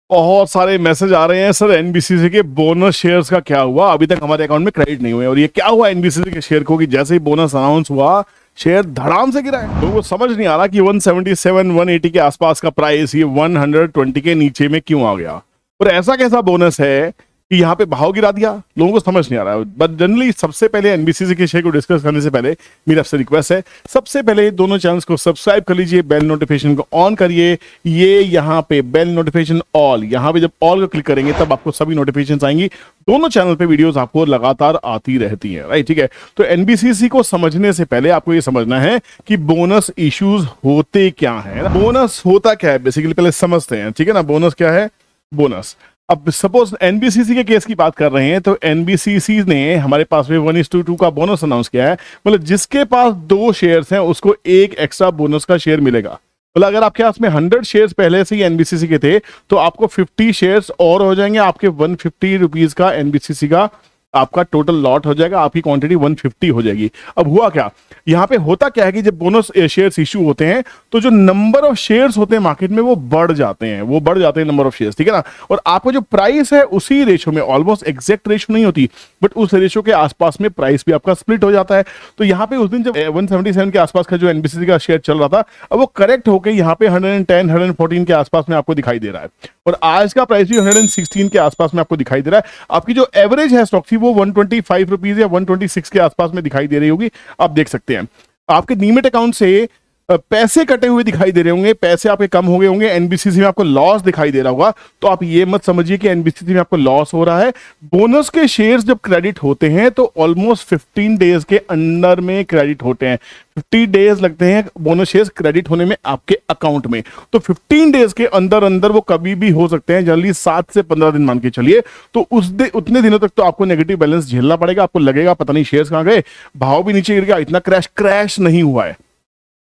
बहुत सारे मैसेज आ रहे हैं सर एनबीसीसी के बोनस शेयर्स का क्या हुआ, अभी तक हमारे अकाउंट में क्रेडिट नहीं हुए। और ये क्या हुआ एनबीसीसी के शेयर को कि जैसे ही बोनस अनाउंस हुआ शेयर धड़ाम से गिरा है। लोगों को समझ नहीं आ रहा कि 177 180 के आसपास का प्राइस ये 120 के नीचे में क्यों आ गया, और ऐसा कैसा बोनस है कि यहाँ पे भाव गिरा दिया, लोगों को समझ नहीं आ रहा है। बट जनरली सबसे पहले एनबीसीसी के शेयर को डिस्कस करने से पहले मेरी आपसे रिक्वेस्ट है, सबसे पहले दोनों चैनल्स को सब्सक्राइब कर लीजिए, बेल नोटिफिकेशन को ऑन करिए। ये यहाँ पे बेल नोटिफिकेशन ऑल, यहाँ पे जब ऑल को क्लिक करेंगे तब आपको सभी नोटिफिकेशन आएंगी। दोनों चैनल पे वीडियोस आपको लगातार आती रहती हैं, राइट? ठीक है, तो एनबीसीसी को समझने से पहले आपको ये समझना है कि बोनस इश्यूज होते क्या है, बोनस होता क्या है बेसिकली पहले समझते हैं, ठीक है ना। बोनस क्या है? बोनस, अब सपोज एनबीसीसी के केस की बात कर रहे हैं तो एनबीसीसी ने हमारे पास में 1:2 का बोनस अनाउंस किया है। मतलब जिसके पास 2 शेयर्स हैं उसको एक एक्स्ट्रा बोनस का शेयर मिलेगा। मतलब अगर आपके पास में 100 शेयर्स पहले से ही एनबीसीसी के थे तो आपको 50 शेयर्स और हो जाएंगे, आपके 150 रुपीज का एनबीसीसी का आपका टोटल लॉट हो जाएगा, आपकी क्वांटिटी 150 हो जाएगी। अब हुआ क्या, यहाँ पे होता क्या है कि जब बोनस शेयर्स इशू होते हैं तो जो नंबर ऑफ शेयर्स होते हैं मार्केट में वो बढ़ जाते हैं, नंबर ऑफ शेयर्स, ठीक है ना। और आपको जो प्राइस है उसी रेशो में, ऑलमोस्ट एग्जैक्ट रेशो नहीं होती बट उस रेशो के आसपास में प्राइस भी आपका स्प्लिट हो जाता है। तो यहाँ पे उस दिन जब 177 के आसपास का जो एनबीसीसी का शेयर चल रहा था, अब वो करेक्ट होकर यहाँ पे 110 114 के आसपास में आपको दिखाई दे रहा है, और आज का प्राइस भी 116 के आसपास में आपको दिखाई दे रहा है। आपकी जो एवरेज है स्टॉक की वो 125 रुपीज या 126 के आसपास में दिखाई दे रही होगी, आप देख सकते हैं। आपके डीमेट अकाउंट से पैसे कटे हुए दिखाई दे रहे होंगे, पैसे आपके कम हो गए होंगे, एनबीसीसी में आपको लॉस दिखाई दे रहा होगा। तो आप ये मत समझिए कि एनबीसीसी में आपको लॉस हो रहा है। बोनस के शेयर्स जब क्रेडिट होते हैं तो ऑलमोस्ट 15 डेज के अंदर में क्रेडिट होते हैं। 50 डेज लगते हैं बोनस शेयर्स क्रेडिट होने में आपके अकाउंट में, तो 15 डेज के अंदर अंदर वो कभी भी हो सकते हैं, जनरली 7 से 15 दिन मान के चलिए। तो उतने दिनों तक तो आपको नेगेटिव बैलेंस झेलना पड़ेगा। आपको लगेगा पता नहीं शेयर्स कहां गए, भाव भी नीचे गिर गया, इतना क्रैश नहीं हुआ है,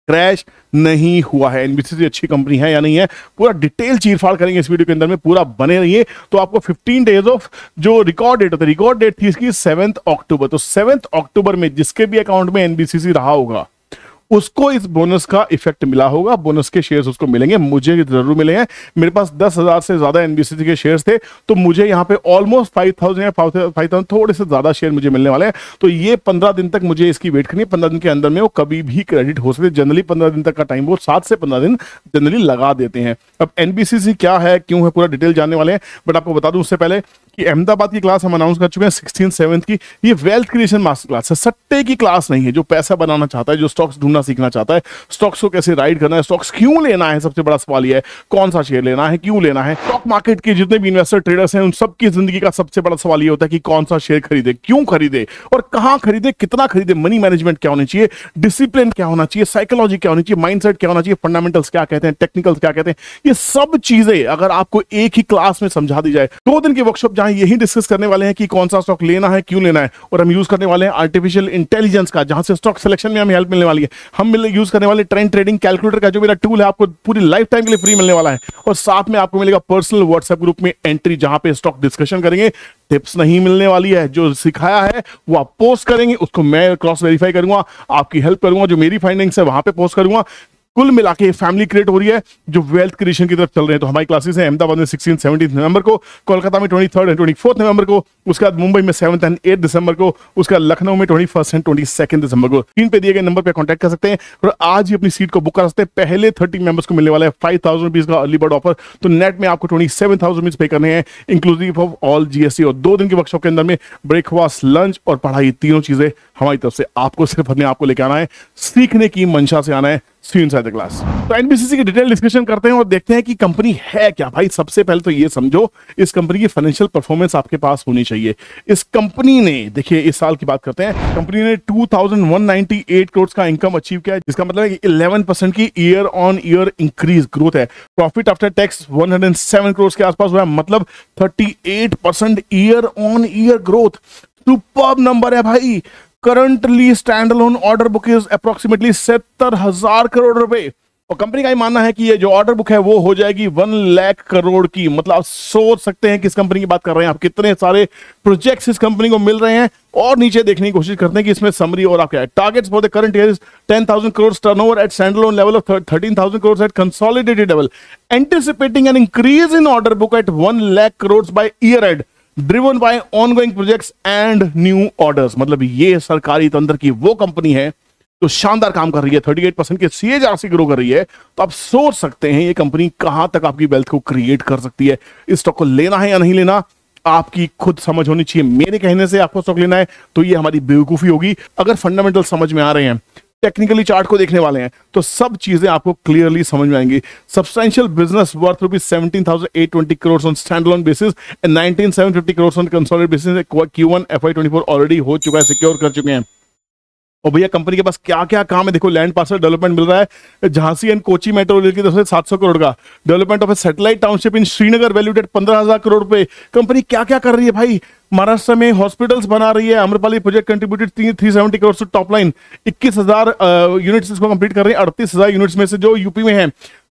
क्रैश नहीं हुआ है। एनबीसीसी अच्छी कंपनी है या नहीं है, पूरा डिटेल चीरफाड़ करेंगे इस वीडियो के अंदर में, पूरा बने रहिए। तो आपको 15 डेज ऑफ जो रिकॉर्ड डेट होता है, रिकॉर्ड डेट थी इसकी 7 अक्टूबर, तो 7 अक्टूबर में जिसके भी अकाउंट में एनबीसीसी रहा होगा उसको इस बोनस का इफेक्ट मिला होगा, बोनस के शेयर्स उसको मिलेंगे, मुझे जरूर मिले हैं। मेरे पास 10,000 से ज्यादा एनबीसीसी के शेयर्स थे, तो मुझे यहाँ पे ऑलमोस्ट 5,000 या 5,000 थोड़े से ज्यादा शेयर मुझे मिलने वाले हैं। तो ये 15 दिन तक मुझे इसकी वेट करनी है, 15 दिन के अंदर में वो कभी भी क्रेडिट हो सकते, जनरली 15 दिन तक का टाइम वो 7 से 15 दिन जनरली लगा देते हैं। अब एनबीसीसी क्या है, क्यों है, पूरा डिटेल जानने वाले हैं। बट आपको बता दूं उससे पहले कि अहमदाबाद की क्लास हम अनाउंस कर चुके हैं 16 7 की, ये वेल्थ क्रिएशन मास्टर क्लास है, सट्टे की क्लास नहीं है। जो पैसा बनाना चाहता है, जो स्टॉक्स ढूंढना सीखना चाहता है, स्टॉक्स को कैसे राइड करना है, स्टॉक्स क्यों लेना है, सबसे बड़ा सवाल ये है कौन सा शेयर लेना है, क्यों लेना है। स्टॉक मार्केट के जितने भी इन्वेस्टर ट्रेडर्स हैं उन सबकी जिंदगी का सबसे बड़ा सवाल ये होता है कि कौन सा शेयर खरीदे, क्यों खरीदे और कहां खरीदे, कितना खरीदे, मनी मैनेजमेंट क्या होनी चाहिए, डिसिप्लिन क्या होना चाहिए, साइकोलॉजी क्या होनी चाहिए, माइंडसेट क्या होना चाहिए, फंडामेंटल्स क्या कहते हैं, टेक्निकल्स क्या कहते हैं। ये सब चीजें अगर आपको एक ही क्लास में समझा दी जाए, 2 दिन की वर्कशॉप जहां यही डिस्कस करने वाले हैं कि कौन सा स्टॉक लेना है, क्यों लेना है, और हम यूज करने वाले हैं आर्टिफिशियल इंटेलिजेंस का, जहां से स्टॉक सिलेक्शन में हमें हेल्प मिलने वाली है। हम यूज करने वाले ट्रेंड ट्रेडिंग कैलकुलेटर का जो मेरा टूल है, आपको पूरी लाइफ टाइम के लिए फ्री मिलने वाला है, और साथ में आपको मिलेगा पर्सनल व्हाट्सएप ग्रुप में एंट्री, जहां पे स्टॉक डिस्कशन करेंगे। टिप्स नहीं मिलने वाली है, जो सिखाया है वो आप पोस्ट करेंगे, उसको मैं क्रॉस वेरीफाई करूंगा, आपकी हेल्प करूंगा, जो मेरी फाइंडिंग्स है वहां पे पोस्ट करूंगा। कुल मिला के फैमिली क्रिएट हो रही है जो वेल्थ क्रिएशन की तरफ चल रहे हैं। तो हमारी क्लासेस हैं अहमदाबाद में 16 17 नवंबर को, कोलकाता में 23 एंड 24 नवंबर को, उसके बाद मुंबई में 7 एंड 8 दिसंबर को, उसके बाद लखनऊ में 21 एंड 22 दिसंबर को। स्क्रीन पे दिए गए नंबर पे कांटेक्ट कर सकते हैं और आज ही अपनी सीट को बुक कर सकते हैं। पहले 30 मेंबर्स को मिलने वाला है 5,000 रुपीज का अर्ली बर्ड ऑफर। तो नेट में आपको 27,000 रुपीज पे करने हैं इंक्लूसिव ऑफ ऑल जीएसटी, और 2 दिन की वर्कशॉप के अंदर में ब्रेकफास्ट, लंच और पढ़ाई, तीनों चीजें हमारी तरफ से आपको सिर्फ अपने आप को लेकर आना है, सीखने की मंशा से आना है। सी यू इनसाइड द क्लास। तो एनबीसीसी की डिटेल डिस्कशन करते हैं और देखते हैं कि कंपनी है क्या। भाई सबसे पहले तो ये समझो, इस कंपनी की फाइनेंशियल परफॉर्मेंस आपके पास होनी चाहिए। इस कंपनी ने, देखिए इस साल की बात करते हैं, कंपनी ने 2198 करोड़ का इनकम अचीव किया है, जिसका मतलब है कि 11% की year on year increase growth है। प्रॉफिट आफ्टर टैक्स 107 करोड़ के आसपास हुआ है, मतलब 38% year on year growth. Superb number है भाई। Currently stand alone order book is approximately 70,000 crore रुपए। और कंपनी का ही मानना है कि ये जो ऑर्डर बुक है वो हो जाएगी 1 लाख करोड़ की। मतलब आप सोच सकते हैं किस कंपनी की बात कर रहे हैं आप, कितने सारे प्रोजेक्ट्स इस कंपनी को मिल रहे हैं। और नीचे देखने की कोशिश करते हैं कि इसमें समरी और आप क्या है। Targets for the current year is 10,000 crore turnover at standalone level of 13,000 crore at consolidated level, anticipating an increase in order book at 1 lakh crore by year end, driven by ongoing projects and new orders. मतलब ये सरकारी तंत्र की वो company है तो शानदार काम कर रही है, 38% के CAGR से ग्रो कर रही है। तो आप सोच सकते हैं ये कंपनी कहां तक आपकी वेल्थ को क्रिएट कर सकती है। इस स्टॉक को लेना है या नहीं लेना आपकी खुद समझ होनी चाहिए। मेरे कहने से आपको स्टॉक लेना है तो ये हमारी बेवकूफी होगी। अगर फंडामेंटल समझ में आ रहे हैं, टेक्निकली चार्ट को देखने वाले हैं, तो सब चीजें आपको क्लियरली समझ में आएंगी। Substantial business worth ₹17,820 crore on standalone basis and 19,750 crore on consolidated basis. Q1 FY24 already हो चुका है, सिक्योर कर चुके हैं। और भैया कंपनी के पास क्या क्या काम है देखो। लैंड पार्सल डेवलपमेंट मिल रहा है Jhansi and Kochi metro rail की तरफ से 700 करोड़ का। Development of A satellite township in Srinagar valued at 15,000 crore रुपए। कंपनी क्या क्या कर रही है भाई। महाराष्ट्र में हॉस्पिटल्स बना रही है। Amrapali project contributed 370 crore to top line. 21,000 units इसको कंप्लीट कर रही है। 38,000 यूनिट्स में से जो यूपी में है।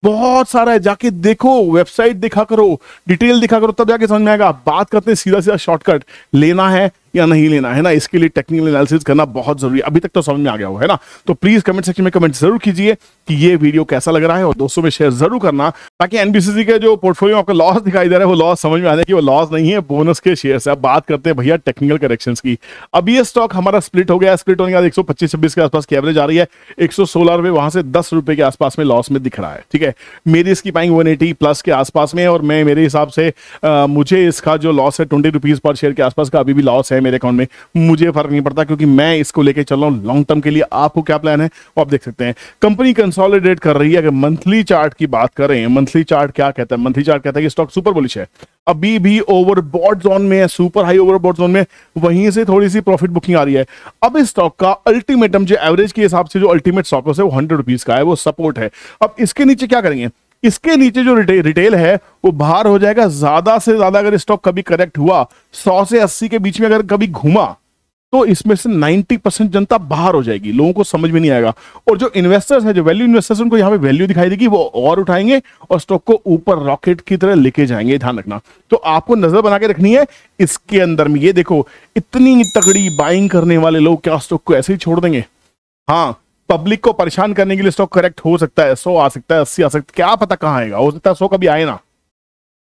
बहुत सारा है, जाके देखो, वेबसाइट दिखा करो, डिटेल दिखा करो, तब जाके समझ में आएगा। बात करते हैं सीधा सीधा शॉर्टकट, लेना है या नहीं लेना है ना, इसके लिए टेक्निकल एनालिसिस करना बहुत जरूरी है। अभी तक तो समझ में आ गया हो है ना। तो प्लीज कमेंट सेक्शन में कमेंट जरूर कीजिए कि ये वीडियो कैसा लग रहा है और दोस्तों में शेयर जरूर करना, ताकि एनबीसीसी के जो पोर्टफोलियो में आपको लॉस दिखाई दे रहा है वो लॉस समझ में आ जाए कि वो लॉस नहीं है, बोनस के शेयर है। अब बात करते हैं भैया टेक्निकल करेक्शंस की। अब ये स्टॉक हमारा स्प्लिट हो गया। स्प्लिट होने के बाद 125-26 के आसपास की एवरेज आ रही है। 116 रुपए वहां से 10 रुपए के आसपास में लॉस में दिख रहा है। ठीक है, मेरी इसकी बाइंग 180 प्लस के आसपास में, और मैं मेरे हिसाब से मुझे इसका जो लॉस है 20 रुपीज पर शेयर के आसपास का अभी भी लॉस है मेरे अकाउंट में। मुझे फर्क नहीं पड़ता क्योंकि मैं इसको लेके चल रहा हूं लॉन्ग टर्म के लिए। आपको क्या प्लान है वो आप देख सकते हैं। कंपनी कंसोलिडेट कर रही है। अगर मंथली चार्ट की बात करें, मंथली चार्ट क्या कहता है? मंथली चार्ट कहता है कि स्टॉक सुपर बुलिश है, अभी भी ओवरबॉट जोन में है, सुपर हाई ओवरबॉट जोन में, वहीं से थोड़ी सी प्रॉफिट बुकिंग आ रही है। अब इस स्टॉक का अल्टीमेटम जो एवरेज के हिसाब से जो अल्टीमेट स्टॉप लॉस है वो 100 रुपीज का है, वो सपोर्ट है। अब इसके नीचे क्या करेंगे? इसके नीचे जो रिटेल है वो बाहर हो जाएगा। ज्यादा से ज्यादा अगर स्टॉक कभी करेक्ट हुआ 100 से 80 के बीच में अगर कभी घूमा तो इसमें से 90% जनता बाहर हो जाएगी, लोगों को समझ में नहीं आएगा। और जो इन्वेस्टर्स हैं, जो वैल्यू इन्वेस्टर्स, उनको यहाँ पे वैल्यू दिखाई देगी, वो और उठाएंगे और स्टॉक को ऊपर रॉकेट की तरह लेके जाएंगे। ध्यान रखना। तो आपको नजर बना के रखनी है इसके अंदर में। ये देखो, इतनी तगड़ी बाइंग करने वाले लोग क्या स्टॉक को ऐसे ही छोड़ देंगे? हाँ, पब्लिक को परेशान करने के लिए स्टॉक करेक्ट हो सकता है, 100 आ सकता है, 80 आ सकता है, क्या पता कहां आएगा। हो सकता है 100 कभी आए ना,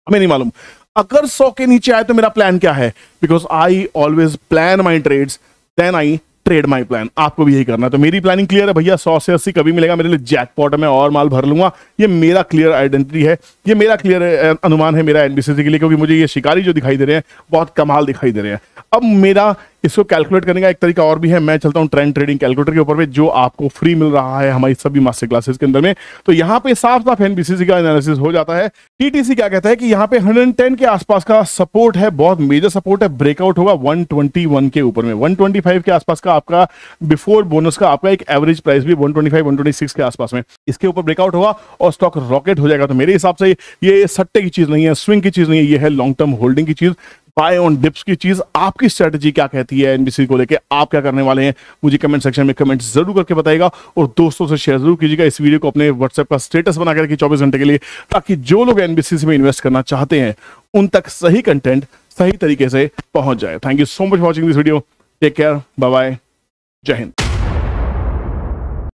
हमें नहीं मालूम। अगर 100 के नीचे आए तो मेरा प्लान क्या है? Because I always plan my trades then I trade my plan. आपको भी यही करना है। तो मेरी प्लानिंग क्लियर है भैया, 100 से 80 कभी मिलेगा मेरे लिए जैकपॉट है, मैं और माल भर लूंगा। ये मेरा क्लियर आइडेंटिटी है, ये मेरा क्लियर अनुमान है मेरा एनबीसीसी के लिए, क्योंकि मुझे ये शिकारी जो दिखाई दे रहे हैं बहुत कमाल दिखाई दे रहे हैं। अब मेरा इसको कैलकुलेट करने का एक तरीका और भी है। मैं चलता हूं ट्रेंड ट्रेडिंग कैलकुलेटर के ऊपर पे, जो आपको फ्री मिल रहा है हमारी सभी मास्टर क्लासेस के अंदर में। तो यहाँ पे साफ साफ एनबीसीसी का एनालिसिस हो जाता है। टीटीसी क्या कहता है कि यहाँ पे 110 के आसपास का सपोर्ट है, बहुत मेजर सपोर्ट है। ब्रेकआउट होगा 121 के ऊपर में, 125 के आसपास का आपका बिफोर बोनस का आपका एक एवरेज प्राइस भी 125-126 के आसपास में, इसके ऊपर ब्रेकआउट होगा और स्टॉक रॉकेट हो जाएगा। तो मेरे हिसाब से ये सट्टे की चीज नहीं है, स्विंग की चीज नहीं है, ये है लॉन्ग टर्म होल्डिंग की चीज, बाय ऑन डिप्स की चीज। आपकी स्ट्रेटजी क्या कहती है एनबीसी को लेके? आप क्या करने वाले हैं? मुझे कमेंट सेक्शन में कमेंट जरूर करके बताइएगा और दोस्तों से शेयर जरूर कीजिएगा इस वीडियो को। अपने व्हाट्सएप का स्टेटस बना के रखिए 24 घंटे के लिए, ताकि जो लोग एनबीसी में इन्वेस्ट करना चाहते हैं उन तक सही कंटेंट सही तरीके से पहुंच जाए। Thank you so much for watching this video. Take care, bye bye, जय हिंद।